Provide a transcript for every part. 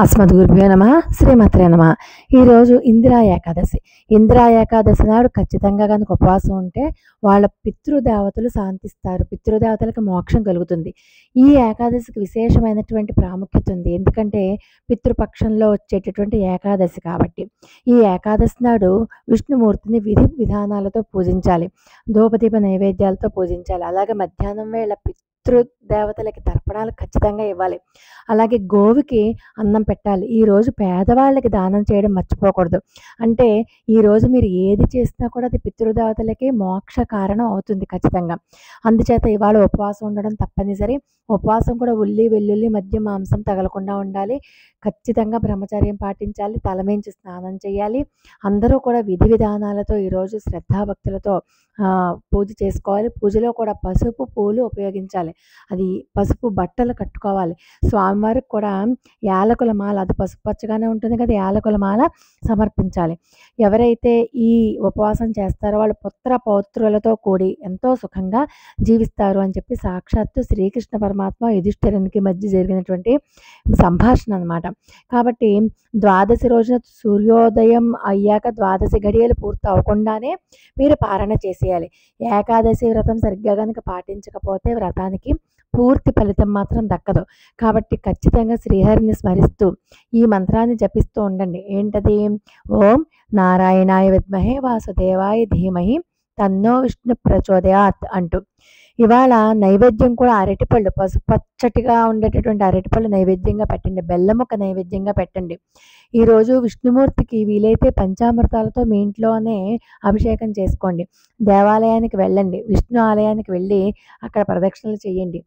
అస్మద్గురుభ్యో నమః శ్రీమాత్రే నమః. ఈరోజు ఇందిరా ఏకాదశి. ఇందిరా ఏకాదశి నాడు ఖచ్చితంగా కనుక ఉపవాసం ఉంటే వాళ్ళ పితృదేవతలు శాంతిస్తారు, పితృదేవతలకు మోక్షం కలుగుతుంది. ఈ ఏకాదశికి విశేషమైనటువంటి ప్రాముఖ్యత ఉంది. ఎందుకంటే పితృపక్షంలో వచ్చేటటువంటి ఏకాదశి కాబట్టి. ఈ ఏకాదశి నాడు విష్ణుమూర్తిని విధి విధానాలతో పూజించాలి, ధూపదీప నైవేద్యాలతో పూజించాలి. అలాగే మధ్యాహ్నం వేళ పితృదేవతలకి తర్పణాలు ఖచ్చితంగా ఇవ్వాలి. అలాగే గోవుకి అన్నం పెట్టాలి. ఈరోజు పేదవాళ్ళకి దానం చేయడం మర్చిపోకూడదు. అంటే ఈరోజు మీరు ఏది చేసినా కూడా అది పితృదేవతలకి మోక్ష కారణం అవుతుంది ఖచ్చితంగా. అందుచేత ఇవాళ ఉపవాసం ఉండడం తప్పనిసరి. ఉపవాసం కూడా ఉల్లి వెల్లుల్లి మధ్య మాంసం తగలకుండా ఉండాలి. ఖచ్చితంగా బ్రహ్మచర్యం పాటించాలి. తలమించి స్నానం చేయాలి. అందరూ కూడా విధి విధానాలతో ఈరోజు శ్రద్ధాభక్తులతో పూజ చేసుకోవాలి. పూజలో కూడా పసుపు పూలు ఉపయోగించాలి. అది పసుపు బట్టలు కట్టుకోవాలి. స్వామివారికి కూడా యాలకుల మాల, అది పసుపచ్చగానే ఉంటుంది కదా, యాలకుల మాల సమర్పించాలి. ఎవరైతే ఈ ఉపవాసం చేస్తారో వాళ్ళు పుత్ర పౌత్రులతో కూడి ఎంతో సుఖంగా జీవిస్తారు అని చెప్పి సాక్షాత్తు శ్రీకృష్ణ పరమాత్మ యుధిష్ఠిరునికి మధ్య జరిగినటువంటి సంభాషణ అనమాట. కాబట్టి ద్వాదశి రోజున సూర్యోదయం అయ్యాక ద్వాదశి గడియలు పూర్తి అవ్వకుండానే మీరు పారణ చేసేయాలి. ఏకాదశి వ్రతం సరిగ్గా కనుక పాటించకపోతే వ్రతానికి పూర్తి ఫలితం మాత్రం దక్కదు. కాబట్టి ఖచ్చితంగా శ్రీహరిని స్మరిస్తూ ఈ మంత్రాన్ని జపిస్తూ ఉండండి. ఏంటది? ఓం నారాయణాయ విద్మహే వాసుదేవాయ ధీమహి తన్నో విష్ణు ప్రచోదయాత్ అంటూ. ఇవాళ నైవేద్యం కూడా అరటిపళ్ళు, పసుపచ్చటిగా ఉండేటటువంటి అరటిపళ్ళు నైవేద్యంగా పెట్టండి. బెల్లం ఒక నైవేద్యంగా పెట్టండి. ఈరోజు విష్ణుమూర్తికి వీలైతే పంచామృతాలతో మీ ఇంట్లోనే అభిషేకం చేసుకోండి. దేవాలయానికి వెళ్ళండి, విష్ణు ఆలయానికి వెళ్ళి అక్కడ ప్రదక్షిణలు చేయండి.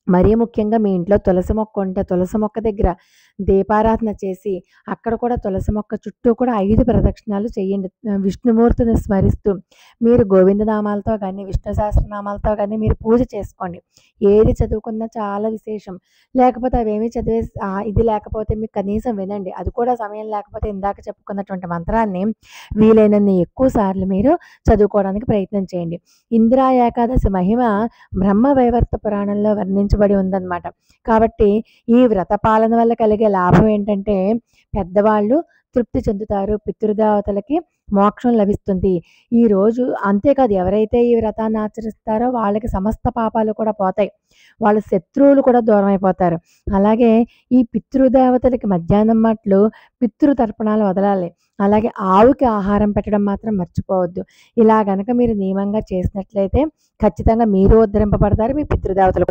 మరీ ముఖ్యంగా మీ ఇంట్లో తులసి మొక్క ఉంటే తులసి మొక్క దగ్గర దీపారాధన చేసి అక్కడ కూడా తులసి మొక్క చుట్టూ కూడా 5 ప్రదక్షిణాలు చేయండి. విష్ణుమూర్తిని స్మరిస్తూ మీరు గోవిందనామాలతో కానీ విష్ణు సహస్రనామాలతో కానీ మీరు పూజ చేసుకోండి. ఏది చదువుకున్నా చాలా విశేషం. లేకపోతే అవేమీ చదివే ఇది లేకపోతే మీకు కనీసం వినండి. అది కూడా సమయం లేకపోతే ఇందాక చెప్పుకున్నటువంటి మంత్రాన్ని వీలైనన్ని ఎక్కువ సార్లు మీరు చదువుకోవడానికి ప్రయత్నం చేయండి. ఇందిరా ఏకాదశి మహిమ బ్రహ్మవైవర్త పురాణంలో వర్ణించబడి ఉందన్నమాట. కాబట్టి ఈ వ్రత పాలన వల్ల కలిగే లాభం ఏంటంటే పెద్దవాళ్ళు తృప్తి చెందుతారు, పితృదేవతలకి మోక్షం లభిస్తుంది. ఈరోజు అంతేకాదు, ఎవరైతే ఈ వ్రతాన్ని ఆచరిస్తారో వాళ్ళకి సమస్త పాపాలు కూడా పోతాయి, వాళ్ళ శత్రువులు కూడా దూరం అయిపోతారు. అలాగే ఈ పితృదేవతలకి మధ్యాహ్నం మాటలు పితృతర్పణాలు వదలాలి. అలాగే ఆవుకి ఆహారం పెట్టడం మాత్రం మర్చిపోవద్దు. ఇలా గనక మీరు నియమంగా చేసినట్లయితే ఖచ్చితంగా మీరు ఉద్ధరింపబడతారు, మీ పితృదేవతలు